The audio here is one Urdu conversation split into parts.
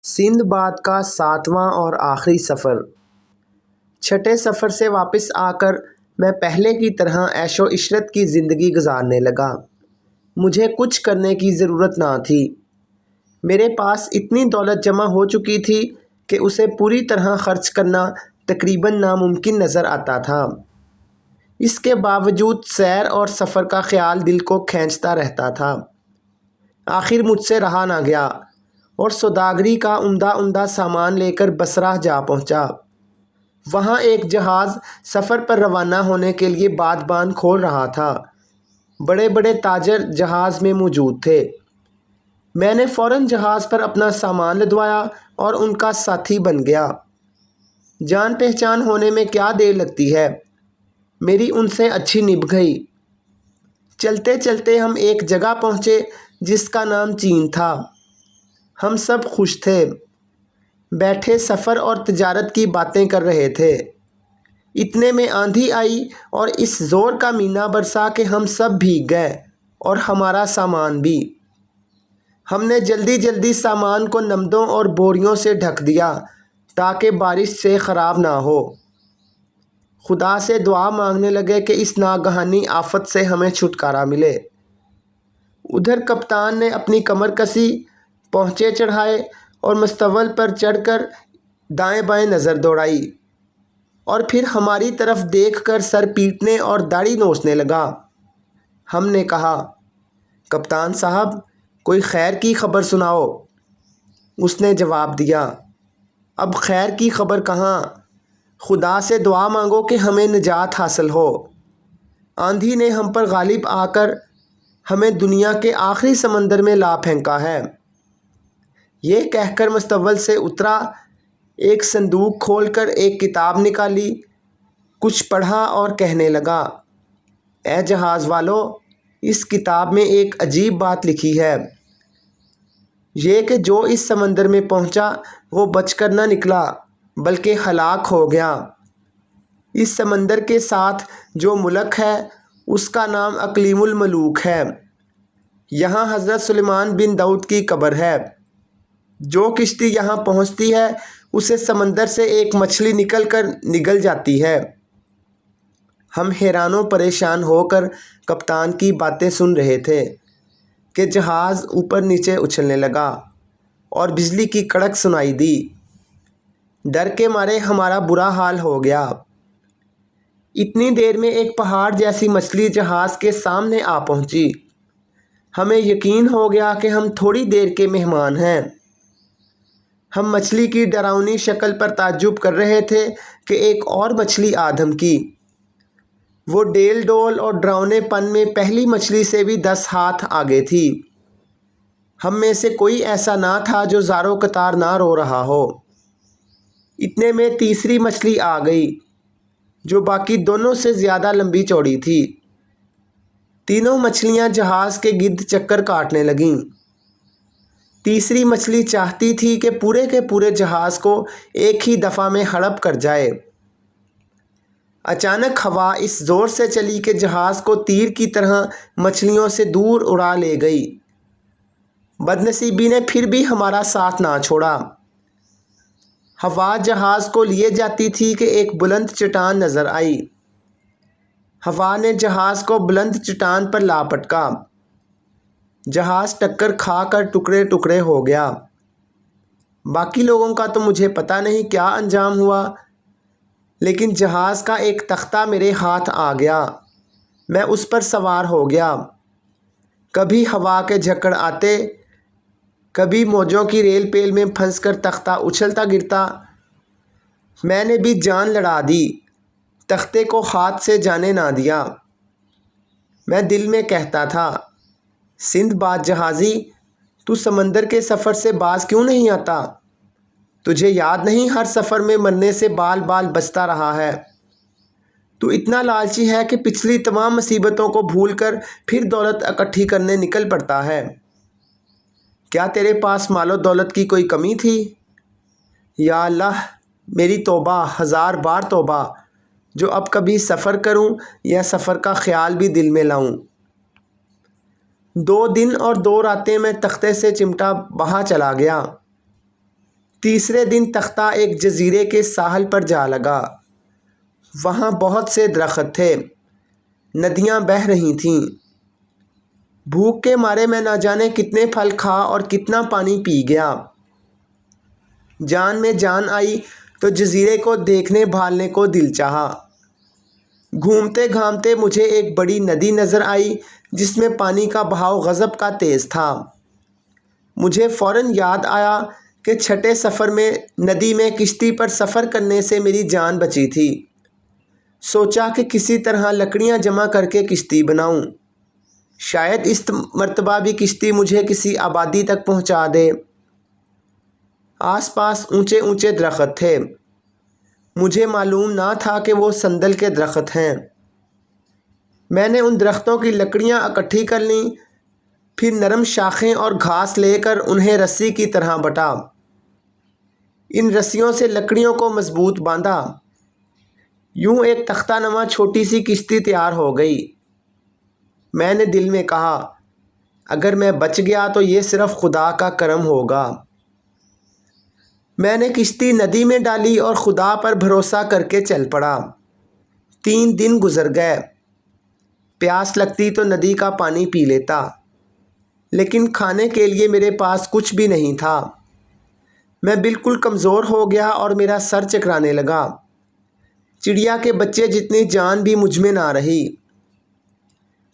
سندھ باد کا 7واں اور آخری سفر۔ چھٹے سفر سے واپس آ کر میں پہلے کی طرح عیش و عشرت کی زندگی گزارنے لگا۔ مجھے کچھ کرنے کی ضرورت نہ تھی۔ میرے پاس اتنی دولت جمع ہو چکی تھی کہ اسے پوری طرح خرچ کرنا تقریباً ناممکن نظر آتا تھا۔ اس کے باوجود سیر اور سفر کا خیال دل کو کھینچتا رہتا تھا۔ آخر مجھ سے رہا نہ گیا اور سوداگری کا عمدہ سامان لے کر بصرہ جا پہنچا۔ وہاں ایک جہاز سفر پر روانہ ہونے کے لیے بادبان کھول رہا تھا۔ بڑے بڑے تاجر جہاز میں موجود تھے۔ میں نے فوراً جہاز پر اپنا سامان لدوایا اور ان کا ساتھی بن گیا۔ جان پہچان ہونے میں کیا دیر لگتی ہے، میری ان سے اچھی نبھ گئی۔ چلتے چلتے ہم ایک جگہ پہنچے جس کا نام چین تھا۔ ہم سب خوش تھے، بیٹھے سفر اور تجارت کی باتیں کر رہے تھے۔ اتنے میں آندھی آئی اور اس زور کا مینا برسا کہ ہم سب بھیگ گئے اور ہمارا سامان بھی۔ ہم نے جلدی جلدی سامان کو نمدوں اور بوریوں سے ڈھک دیا تاکہ بارش سے خراب نہ ہو۔ خدا سے دعا مانگنے لگے کہ اس ناگہانی آفت سے ہمیں چھٹکارا ملے۔ ادھر کپتان نے اپنی کمر کسی، پونچے چڑھائے اور مستول پر چڑھ کر دائیں بائیں نظر دوڑائی اور پھر ہماری طرف دیکھ کر سر پیٹنے اور داڑھی نوچنے لگا۔ ہم نے کہا، کپتان صاحب، کوئی خیر کی خبر سناؤ۔ اس نے جواب دیا، اب خیر کی خبر کہاں، خدا سے دعا مانگو کہ ہمیں نجات حاصل ہو۔ آندھی نے ہم پر غالب آ کر ہمیں دنیا کے آخری سمندر میں لا پھینکا ہے۔ یہ کہہ کر مستول سے اترا، ایک صندوق کھول کر ایک کتاب نکالی، کچھ پڑھا اور کہنے لگا، اے جہاز والو، اس کتاب میں ایک عجیب بات لکھی ہے۔ یہ کہ جو اس سمندر میں پہنچا وہ بچ کر نہ نکلا بلکہ ہلاک ہو گیا۔ اس سمندر کے ساتھ جو ملک ہے اس کا نام اقلیم الملوک ہے۔ یہاں حضرت سلیمان بن داؤد کی قبر ہے۔ جو کشتی یہاں پہنچتی ہے اسے سمندر سے ایک مچھلی نکل کر نگل جاتی ہے۔ ہم حیران و پریشان ہو کر کپتان کی باتیں سن رہے تھے کہ جہاز اوپر نیچے اچھلنے لگا اور بجلی کی کڑک سنائی دی۔ ڈر کے مارے ہمارا برا حال ہو گیا۔ اتنی دیر میں ایک پہاڑ جیسی مچھلی جہاز کے سامنے آ پہنچی۔ ہمیں یقین ہو گیا کہ ہم تھوڑی دیر کے مہمان ہیں۔ ہم مچھلی کی ڈراؤنی شکل پر تعجب کر رہے تھے کہ ایک اور مچھلی آ دھمکی۔ وہ ڈیل ڈول اور ڈراؤنے پن میں پہلی مچھلی سے بھی 10 ہاتھ آگے تھی۔ ہم میں سے کوئی ایسا نہ تھا جو زارو قطار نہ رو رہا ہو۔ اتنے میں تیسری مچھلی آ گئی جو باقی دونوں سے زیادہ لمبی چوڑی تھی۔ تینوں مچھلیاں جہاز کے گرد چکر کاٹنے لگیں۔ تیسری مچھلی چاہتی تھی کہ پورے جہاز کو ایک ہی دفعہ میں ہڑپ کر جائے۔ اچانک ہوا اس زور سے چلی کہ جہاز کو تیر کی طرح مچھلیوں سے دور اڑا لے گئی۔ بدنصیبی نے پھر بھی ہمارا ساتھ نہ چھوڑا۔ ہوا جہاز کو لیے جاتی تھی کہ ایک بلند چٹان نظر آئی۔ ہوا نے جہاز کو بلند چٹان پر لا پٹکا۔ جہاز ٹکر کھا کر ٹکڑے ٹکڑے ہو گیا۔ باقی لوگوں کا تو مجھے پتہ نہیں کیا انجام ہوا، لیکن جہاز کا ایک تختہ میرے ہاتھ آ گیا۔ میں اس پر سوار ہو گیا۔ کبھی ہوا کے جھکڑ آتے، کبھی موجوں کی ریل پیل میں پھنس کر تختہ اچھلتا گرتا۔ میں نے بھی جان لڑا دی، تختے کو ہاتھ سے جانے نہ دیا۔ میں دل میں کہتا تھا، سندھ باد جہازی، تو سمندر کے سفر سے باز کیوں نہیں آتا؟ تجھے یاد نہیں ہر سفر میں مرنے سے بال بال بچتا رہا ہے؟ تو اتنا لالچی ہے کہ پچھلی تمام مصیبتوں کو بھول کر پھر دولت اکٹھی کرنے نکل پڑتا ہے۔ کیا تیرے پاس مال و دولت کی کوئی کمی تھی؟ یا اللہ، میری توبہ، 1000 بار توبہ، جو اب کبھی سفر کروں یا سفر کا خیال بھی دل میں لاؤں۔ 2 دن اور 2 راتیں میں تختے سے چمٹا بہا چلا گیا۔ تیسرے دن تختہ ایک جزیرے کے ساحل پر جا لگا۔ وہاں بہت سے درخت تھے، ندیاں بہہ رہی تھیں۔ بھوک کے مارے میں نہ جانے کتنے پھل کھا اور کتنا پانی پی گیا۔ جان میں جان آئی تو جزیرے کو دیکھنے بھالنے کو دل چاہا۔ گھومتے گھامتے مجھے ایک بڑی ندی نظر آئی جس میں پانی کا بہاؤ غضب کا تیز تھا۔ مجھے فوراً یاد آیا کہ چھٹے سفر میں ندی میں کشتی پر سفر کرنے سے میری جان بچی تھی۔ سوچا کہ کسی طرح لکڑیاں جمع کر کے کشتی بناؤں، شاید اس مرتبہ بھی کشتی مجھے کسی آبادی تک پہنچا دے۔ آس پاس اونچے اونچے درخت تھے، مجھے معلوم نہ تھا کہ وہ سندل کے درخت ہیں۔ میں نے ان درختوں کی لکڑیاں اکٹھی کر لیں، پھر نرم شاخیں اور گھاس لے کر انہیں رسی کی طرح بٹا۔ ان رسیوں سے لکڑیوں کو مضبوط باندھا۔ یوں ایک تختہ نما چھوٹی سی کشتی تیار ہو گئی۔ میں نے دل میں کہا، اگر میں بچ گیا تو یہ صرف خدا کا کرم ہوگا۔ میں نے کشتی ندی میں ڈالی اور خدا پر بھروسہ کر کے چل پڑا۔ 3 دن گزر گئے۔ پیاس لگتی تو ندی کا پانی پی لیتا، لیکن کھانے کے لیے میرے پاس کچھ بھی نہیں تھا۔ میں بالکل کمزور ہو گیا اور میرا سر چکرانے لگا۔ چڑیا کے بچے جتنی جان بھی مجھ میں نہ رہی۔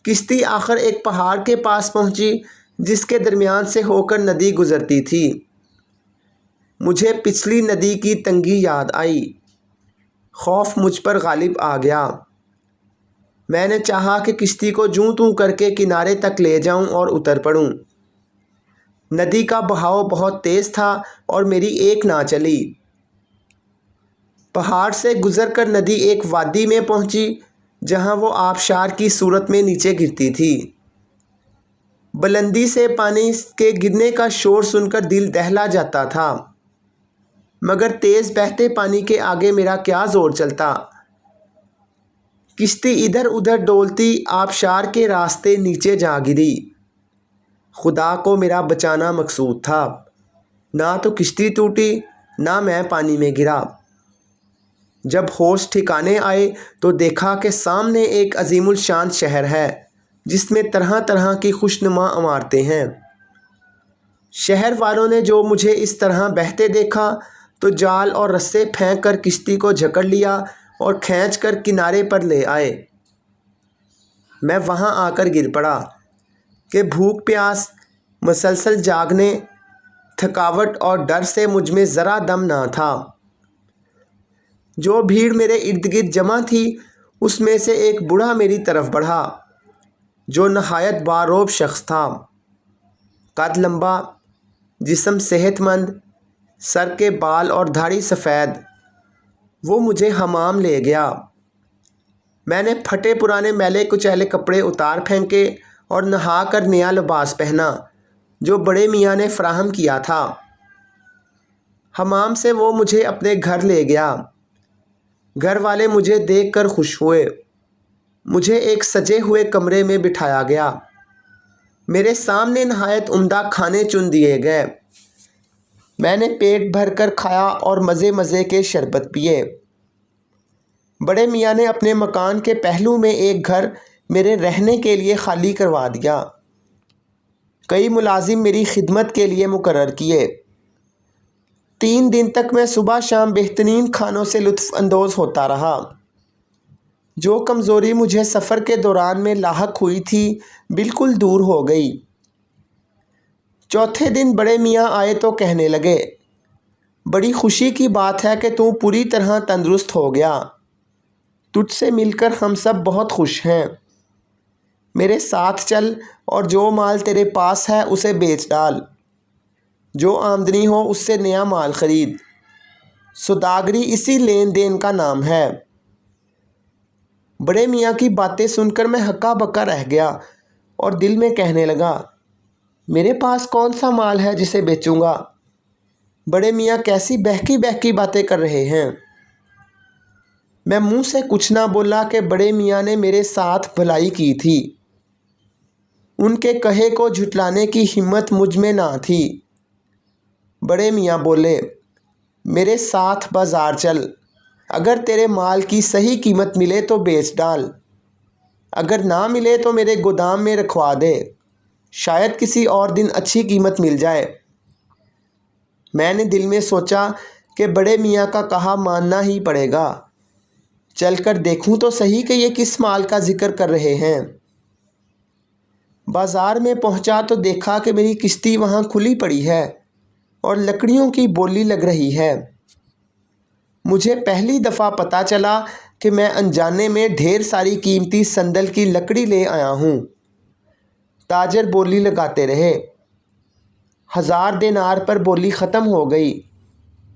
کشتی آخر ایک پہاڑ کے پاس پہنچی جس کے درمیان سے ہو کر ندی گزرتی تھی۔ مجھے پچھلی ندی کی تنگی یاد آئی۔ خوف مجھ پر غالب آ گیا۔ میں نے چاہا کہ کشتی کو جوں توں کر کے کنارے تک لے جاؤں اور اتر پڑوں۔ ندی کا بہاؤ بہت تیز تھا اور میری ایک نہ چلی۔ پہاڑ سے گزر کر ندی ایک وادی میں پہنچی جہاں وہ آبشار کی صورت میں نیچے گرتی تھی۔ بلندی سے پانی کے گرنے کا شور سن کر دل دہلا جاتا تھا، مگر تیز بہتے پانی کے آگے میرا کیا زور چلتا۔ کشتی ادھر ادھر ڈولتی آبشار کے راستے نیچے جا گری۔ خدا کو میرا بچانا مقصود تھا۔ نہ تو کشتی ٹوٹی، نہ میں پانی میں گرا۔ جب ہوش ٹھکانے آئے تو دیکھا کہ سامنے ایک عظیم الشان شہر ہے جس میں طرح طرح کی خوشنما عمارتیں ہیں۔ شہر والوں نے جو مجھے اس طرح بہتے دیکھا تو جال اور رسے پھینک کر کشتی کو جکڑ لیا اور کھینچ کر کنارے پر لے آئے۔ میں وہاں آ کر گر پڑا کہ بھوک پیاس، مسلسل جاگنے، تھکاوٹ اور ڈر سے مجھ میں ذرا دم نہ تھا۔ جو بھیڑ میرے ارد گرد جمع تھی اس میں سے ایک بوڑھا میری طرف بڑھا جو نہایت باروب شخص تھا۔ قد لمبا، جسم صحت مند، سر کے بال اور داڑھی سفید۔ وہ مجھے حمام لے گیا۔ میں نے پھٹے پرانے میلے کچیلے کپڑے اتار پھینکے اور نہا کر نیا لباس پہنا جو بڑے میاں نے فراہم کیا تھا۔ حمام سے وہ مجھے اپنے گھر لے گیا۔ گھر والے مجھے دیکھ کر خوش ہوئے۔ مجھے ایک سجے ہوئے کمرے میں بٹھایا گیا۔ میرے سامنے نہایت عمدہ کھانے چن دیے گئے۔ میں نے پیٹ بھر کر کھایا اور مزے مزے کے شربت پیے۔ بڑے میاں نے اپنے مکان کے پہلو میں ایک گھر میرے رہنے کے لیے خالی کروا دیا۔ کئی ملازم میری خدمت کے لیے مقرر کیے۔ 3 دن تک میں صبح شام بہترین کھانوں سے لطف اندوز ہوتا رہا۔ جو کمزوری مجھے سفر کے دوران میں لاحق ہوئی تھی بالکل دور ہو گئی۔ چوتھے دن بڑے میاں آئے تو کہنے لگے، بڑی خوشی کی بات ہے کہ تو پوری طرح تندرست ہو گیا۔ تجھ سے مل کر ہم سب بہت خوش ہیں۔ میرے ساتھ چل اور جو مال تیرے پاس ہے اسے بیچ ڈال۔ جو آمدنی ہو اس سے نیا مال خرید۔ سوداگری اسی لین دین کا نام ہے۔ بڑے میاں کی باتیں سن کر میں ہکا بکا رہ گیا اور دل میں کہنے لگا، میرے پاس کون سا مال ہے جسے بیچوں گا؟ بڑے میاں کیسی بہکی بہکی باتیں کر رہے ہیں۔ میں منہ سے کچھ نہ بولا کہ بڑے میاں نے میرے ساتھ بھلائی کی تھی۔ ان کے کہے کو جھٹلانے کی ہمت مجھ میں نہ تھی۔ بڑے میاں بولے، میرے ساتھ بازار چل، اگر تیرے مال کی صحیح قیمت ملے تو بیچ ڈال، اگر نہ ملے تو میرے گودام میں رکھوا دے، شاید کسی اور دن اچھی قیمت مل جائے۔ میں نے دل میں سوچا کہ بڑے میاں کا کہا ماننا ہی پڑے گا، چل کر دیکھوں تو صحیح کہ یہ کس مال کا ذکر کر رہے ہیں۔ بازار میں پہنچا تو دیکھا کہ میری کشتی وہاں کھلی پڑی ہے اور لکڑیوں کی بولی لگ رہی ہے۔ مجھے پہلی دفعہ پتہ چلا کہ میں انجانے میں ڈھیر ساری قیمتی سندل کی لکڑی لے آیا ہوں۔ تاجر بولی لگاتے رہے۔ 1000 دینار پر بولی ختم ہو گئی۔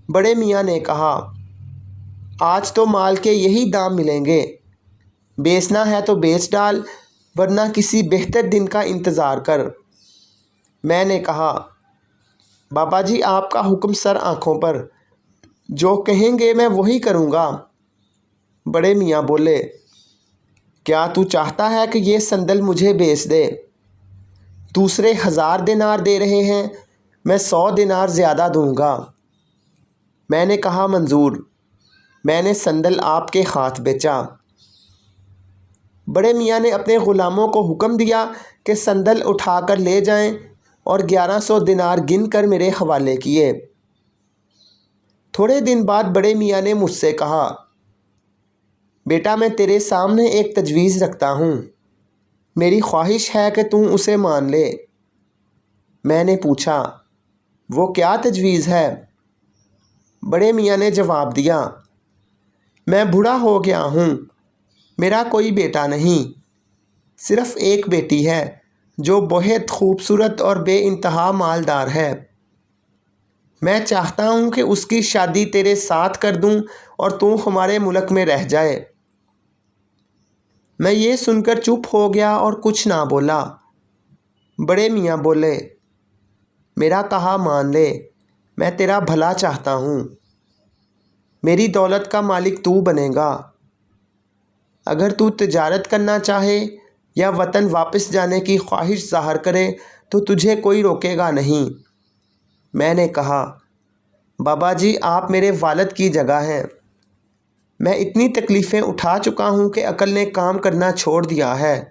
بڑے میاں نے کہا، آج تو مال کے یہی دام ملیں گے، بیچنا ہے تو بیچ ڈال ورنہ کسی بہتر دن کا انتظار کر۔ میں نے کہا، بابا جی آپ کا حکم سر آنکھوں پر، جو کہیں گے میں وہی کروں گا۔ بڑے میاں بولے، کیا تو چاہتا ہے کہ یہ سندل مجھے بیچ دے؟ دوسرے 1000 دینار دے رہے ہیں، میں 100 دینار زیادہ دوں گا۔ میں نے کہا منظور۔ میں نے سندل آپ کے ہاتھ بیچا۔ بڑے میاں نے اپنے غلاموں کو حکم دیا کہ سندل اٹھا کر لے جائیں اور 1100 دینار گن کر میرے حوالے کیے۔ تھوڑے دن بعد بڑے میاں نے مجھ سے کہا، بیٹا میں تیرے سامنے ایک تجویز رکھتا ہوں، میری خواہش ہے کہ تم اسے مان لے۔ میں نے پوچھا، وہ کیا تجویز ہے؟ بڑے میاں نے جواب دیا، میں بوڑھا ہو گیا ہوں، میرا کوئی بیٹا نہیں، صرف ایک بیٹی ہے جو بہت خوبصورت اور بے انتہا مالدار ہے۔ میں چاہتا ہوں کہ اس کی شادی تیرے ساتھ کر دوں اور تو ہمارے ملک میں رہ جائے۔ میں یہ سن کر چپ ہو گیا اور کچھ نہ بولا۔ بڑے میاں بولے، میرا کہا مان لے، میں تیرا بھلا چاہتا ہوں، میری دولت کا مالک تو بنے گا۔ اگر تو تجارت کرنا چاہے یا وطن واپس جانے کی خواہش ظاہر کرے تو تجھے کوئی روکے گا نہیں۔ میں نے کہا، بابا جی آپ میرے والد کی جگہ ہیں، میں اتنی تکلیفیں اٹھا چکا ہوں کہ عقل نے کام کرنا چھوڑ دیا ہے،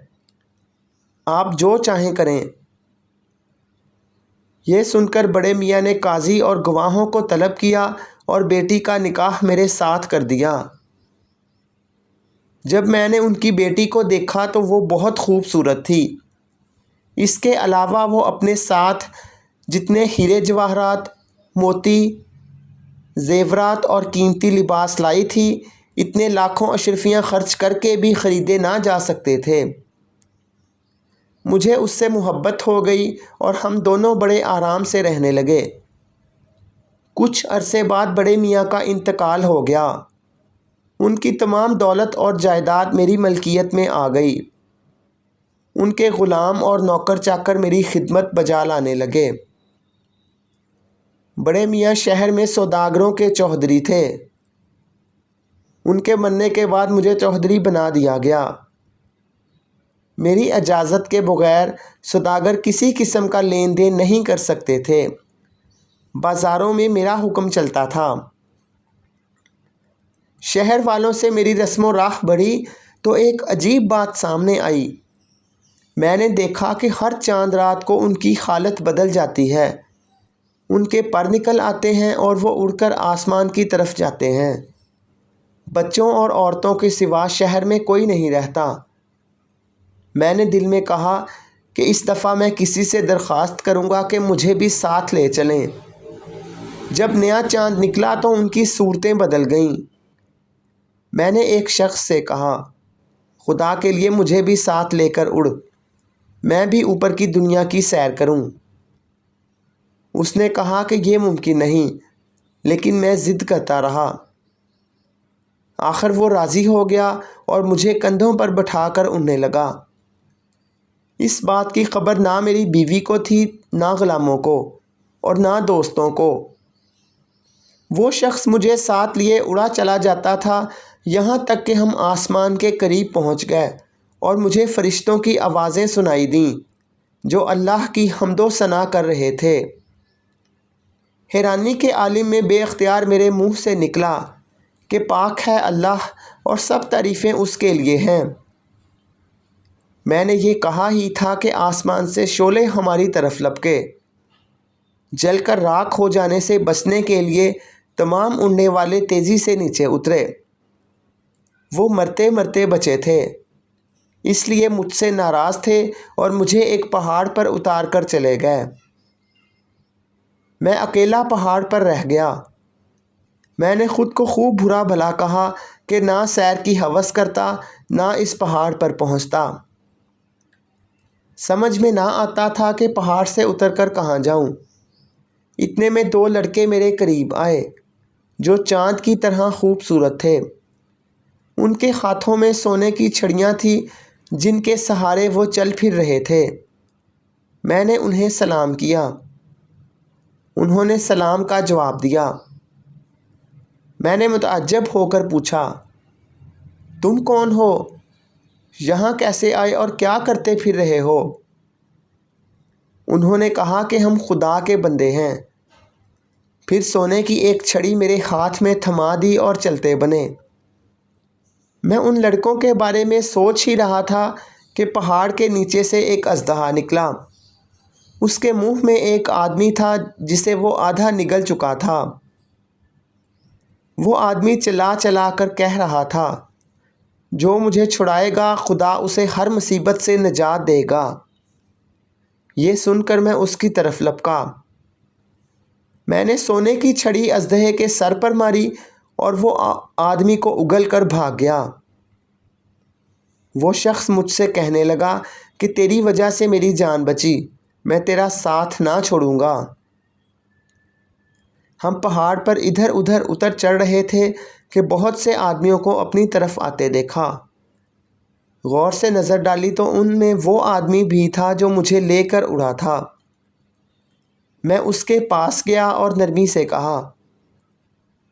آپ جو چاہیں کریں۔ یہ سن کر بڑے میاں نے قاضی اور گواہوں کو طلب کیا اور بیٹی کا نکاح میرے ساتھ کر دیا۔ جب میں نے ان کی بیٹی کو دیکھا تو وہ بہت خوبصورت تھی۔ اس کے علاوہ وہ اپنے ساتھ جتنے ہیرے جواہرات، موتی، زیورات اور قیمتی لباس لائی تھی، اتنے لاکھوں اشرفیاں خرچ کر کے بھی خریدے نہ جا سکتے تھے۔ مجھے اس سے محبت ہو گئی اور ہم دونوں بڑے آرام سے رہنے لگے۔ کچھ عرصے بعد بڑے میاں کا انتقال ہو گیا۔ ان کی تمام دولت اور جائیداد میری ملکیت میں آ گئی۔ ان کے غلام اور نوکر چاکر میری خدمت بجا لانے لگے۔ بڑے میاں شہر میں سوداگروں کے چوہدری تھے۔ ان کے مرنے کے بعد مجھے چوہدری بنا دیا گیا۔ میری اجازت کے بغیر سوداگر کسی قسم کا لین دین نہیں کر سکتے تھے۔ بازاروں میں میرا حکم چلتا تھا۔ شہر والوں سے میری رسم و راہ بڑھی تو ایک عجیب بات سامنے آئی۔ میں نے دیکھا کہ ہر چاند رات کو ان کی حالت بدل جاتی ہے، ان کے پر نکل آتے ہیں اور وہ اڑ کر آسمان کی طرف جاتے ہیں۔ بچوں اور عورتوں کے سوا شہر میں کوئی نہیں رہتا۔ میں نے دل میں کہا کہ اس دفعہ میں کسی سے درخواست کروں گا کہ مجھے بھی ساتھ لے چلیں۔ جب نیا چاند نکلا تو ان کی صورتیں بدل گئیں۔ میں نے ایک شخص سے کہا، خدا کے لیے مجھے بھی ساتھ لے کر اڑ، میں بھی اوپر کی دنیا کی سیر کروں۔ اس نے کہا کہ یہ ممکن نہیں، لیکن میں ضد کرتا رہا۔ آخر وہ راضی ہو گیا اور مجھے کندھوں پر بٹھا کر اڑنے لگا۔ اس بات کی خبر نہ میری بیوی کو تھی، نہ غلاموں کو، اور نہ دوستوں کو۔ وہ شخص مجھے ساتھ لیے اڑا چلا جاتا تھا، یہاں تک کہ ہم آسمان کے قریب پہنچ گئے اور مجھے فرشتوں کی آوازیں سنائی دیں جو اللہ کی حمد و ثنا کر رہے تھے۔ حیرانی کے عالم میں بے اختیار میرے منہ سے نکلا کہ پاک ہے اللہ اور سب تعریفیں اس کے لیے ہیں۔ میں نے یہ کہا ہی تھا کہ آسمان سے شعلے ہماری طرف لپکے۔ جل کر راکھ ہو جانے سے بچنے کے لیے تمام اڑنے والے تیزی سے نیچے اترے۔ وہ مرتے مرتے بچے تھے، اس لیے مجھ سے ناراض تھے اور مجھے ایک پہاڑ پر اتار کر چلے گئے۔ میں اکیلا پہاڑ پر رہ گیا۔ میں نے خود کو خوب برا بھلا کہا کہ نہ سیر کی ہوس کرتا نہ اس پہاڑ پر پہنچتا۔ سمجھ میں نہ آتا تھا کہ پہاڑ سے اتر کر کہاں جاؤں۔ اتنے میں 2 لڑکے میرے قریب آئے جو چاند کی طرح خوبصورت تھے۔ ان کے ہاتھوں میں سونے کی چھڑیاں تھیں جن کے سہارے وہ چل پھر رہے تھے۔ میں نے انہیں سلام کیا۔ انہوں نے سلام کا جواب دیا۔ میں نے متعجب ہو کر پوچھا، تم کون ہو؟ یہاں کیسے آئے اور کیا کرتے پھر رہے ہو؟ انہوں نے کہا کہ ہم خدا کے بندے ہیں۔ پھر سونے کی ایک چھڑی میرے ہاتھ میں تھما دی اور چلتے بنے۔ میں ان لڑکوں کے بارے میں سوچ ہی رہا تھا کہ پہاڑ کے نیچے سے ایک اژدہا نکلا۔ اس کے منہ میں ایک آدمی تھا جسے وہ آدھا نگل چکا تھا۔ وہ آدمی چلا چلا کر کہہ رہا تھا، جو مجھے چھڑائے گا خدا اسے ہر مصیبت سے نجات دے گا۔ یہ سن کر میں اس کی طرف لپکا۔ میں نے سونے کی چھڑی اژدہے کے سر پر ماری اور وہ آدمی کو اگل کر بھاگ گیا۔ وہ شخص مجھ سے کہنے لگا کہ تیری وجہ سے میری جان بچی، میں تیرا ساتھ نہ چھوڑوں گا۔ ہم پہاڑ پر ادھر ادھر اتر چڑھ رہے تھے کہ بہت سے آدمیوں کو اپنی طرف آتے دیکھا۔ غور سے نظر ڈالی تو ان میں وہ آدمی بھی تھا جو مجھے لے کر اڑا تھا۔ میں اس کے پاس گیا اور نرمی سے کہا،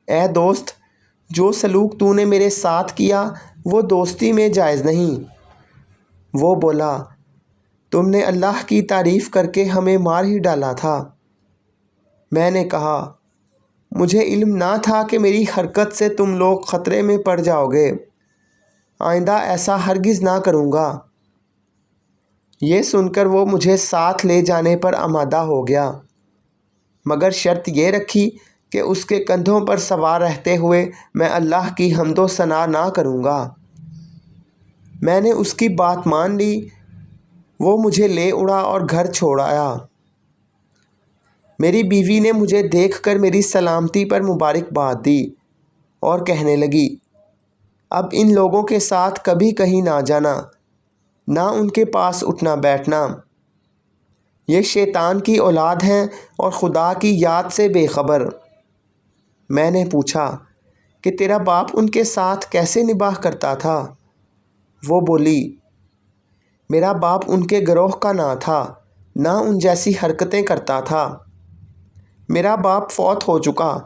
اے دوست، جو سلوک تو نے میرے ساتھ کیا وہ دوستی میں جائز نہیں۔ وہ بولا، تم نے اللہ کی تعریف کر کے ہمیں مار ہی ڈالا تھا۔ میں نے کہا، مجھے علم نہ تھا کہ میری حرکت سے تم لوگ خطرے میں پڑ جاؤ گے۔ آئندہ ایسا ہرگز نہ کروں گا۔ یہ سن کر وہ مجھے ساتھ لے جانے پر آمادہ ہو گیا، مگر شرط یہ رکھی کہ اس کے کندھوں پر سوار رہتے ہوئے میں اللہ کی حمد و ثنا نہ کروں گا۔ میں نے اس کی بات مان لی۔ وہ مجھے لے اڑا اور گھر چھوڑ آیا۔ میری بیوی نے مجھے دیکھ کر میری سلامتی پر مبارکباد دی اور کہنے لگی، اب ان لوگوں کے ساتھ کبھی کہیں نہ جانا، نہ ان کے پاس اٹھنا بیٹھنا۔ یہ شیطان کی اولاد ہیں اور خدا کی یاد سے بے خبر۔ میں نے پوچھا کہ تیرا باپ ان کے ساتھ کیسے نباہ کرتا تھا؟ وہ بولی، میرا باپ ان کے گروہ کا نہ تھا، نہ ان جیسی حرکتیں کرتا تھا۔ میرا باپ فوت ہو چکا۔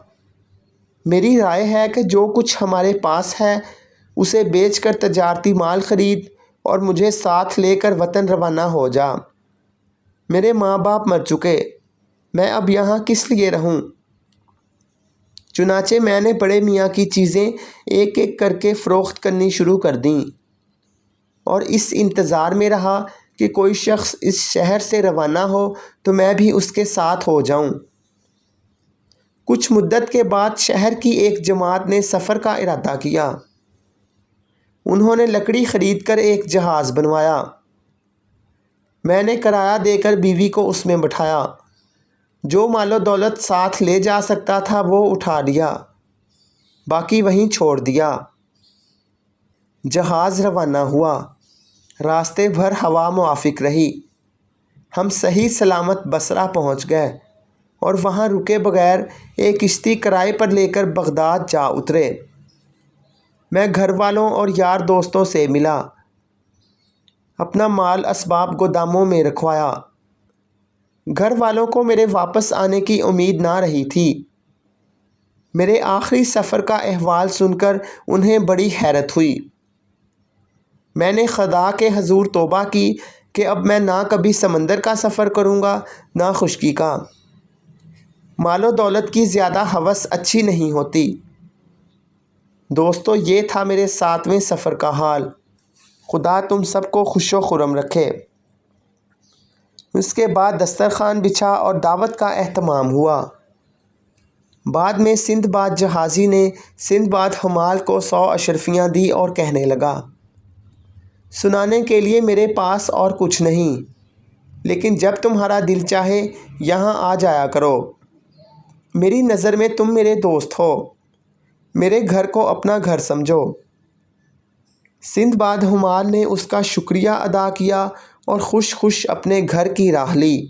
میری رائے ہے کہ جو کچھ ہمارے پاس ہے اسے بیچ کر تجارتی مال خرید اور مجھے ساتھ لے کر وطن روانہ ہو جا۔ میرے ماں باپ مر چکے، میں اب یہاں کس لیے رہوں؟ چنانچہ میں نے بڑے میاں کی چیزیں ایک ایک کر کے فروخت کرنی شروع کر دیں اور اس انتظار میں رہا کہ کوئی شخص اس شہر سے روانہ ہو تو میں بھی اس کے ساتھ ہو جاؤں۔ کچھ مدت کے بعد شہر کی ایک جماعت نے سفر کا ارادہ کیا۔ انہوں نے لکڑی خرید کر ایک جہاز بنوایا۔ میں نے کرایہ دے کر بیوی کو اس میں بٹھایا۔ جو مال و دولت ساتھ لے جا سکتا تھا وہ اٹھا لیا، باقی وہیں چھوڑ دیا۔ جہاز روانہ ہوا۔ راستے بھر ہوا موافق رہی۔ ہم صحیح سلامت بصرہ پہنچ گئے اور وہاں رکے بغیر ایک کشتی کرائے پر لے کر بغداد جا اترے۔ میں گھر والوں اور یار دوستوں سے ملا، اپنا مال اسباب گوداموں میں رکھوایا۔ گھر والوں کو میرے واپس آنے کی امید نہ رہی تھی۔ میرے آخری سفر کا احوال سن کر انہیں بڑی حیرت ہوئی۔ میں نے خدا کے حضور توبہ کی کہ اب میں نہ کبھی سمندر کا سفر کروں گا نہ خشکی کا۔ مال و دولت کی زیادہ ہوس اچھی نہیں ہوتی۔ دوستو، یہ تھا میرے 7ویں سفر کا حال۔ خدا تم سب کو خوش و خرم رکھے۔ اس کے بعد دسترخوان بچھا اور دعوت کا اہتمام ہوا۔ بعد میں سندھ باد جہازی نے سندھ باد حمال کو 100 اشرفیاں دی اور کہنے لگا، سنانے کے لیے میرے پاس اور کچھ نہیں، لیکن جب تمہارا دل چاہے یہاں آ جایا کرو۔ میری نظر میں تم میرے دوست ہو، میرے گھر کو اپنا گھر سمجھو۔ سندھ باد حمال نے اس کا شکریہ ادا کیا اور خوش خوش اپنے گھر کی راہ لی۔